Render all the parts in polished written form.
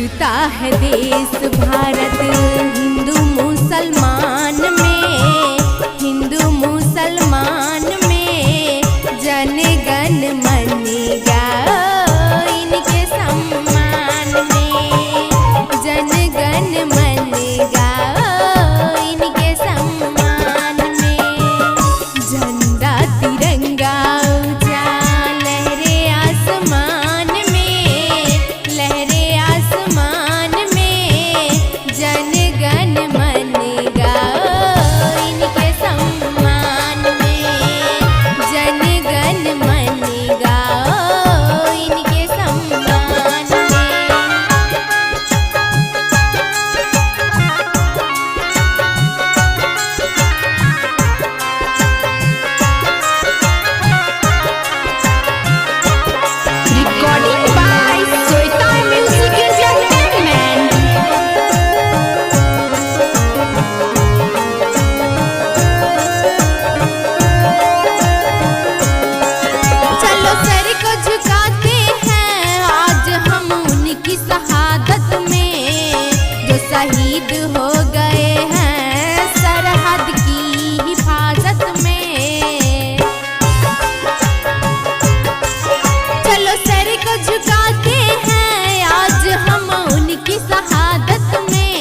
टूटता है देश भारत हिंदू मुसलमान में, हिंदू मुसलमान में। जन गण मन गाओ इनके सम्मान में, जन गण मन गाओ इनके सम्मान में। झंडा तिरंगा ऊंचा लहरे आसमान में, लहरे आसमान में। जन गण मन गाओ इनके सम्मान में, जन गण मन गाओ इनके सम्मान में। Recording by Soita Music Entertainment. चलो सर को झुकाते हैं आज हम उनकी शहादत में, जो शहीद हो गए हैं सरहद की हिफाजत में। चलो सर को झुकाते हैं आज हम उनकी शहादत में,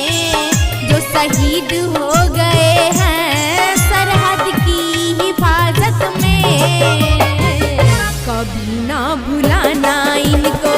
जो शहीद हो गए हैं सरहद की हिफाजत में। कभी ना भुलाना इनको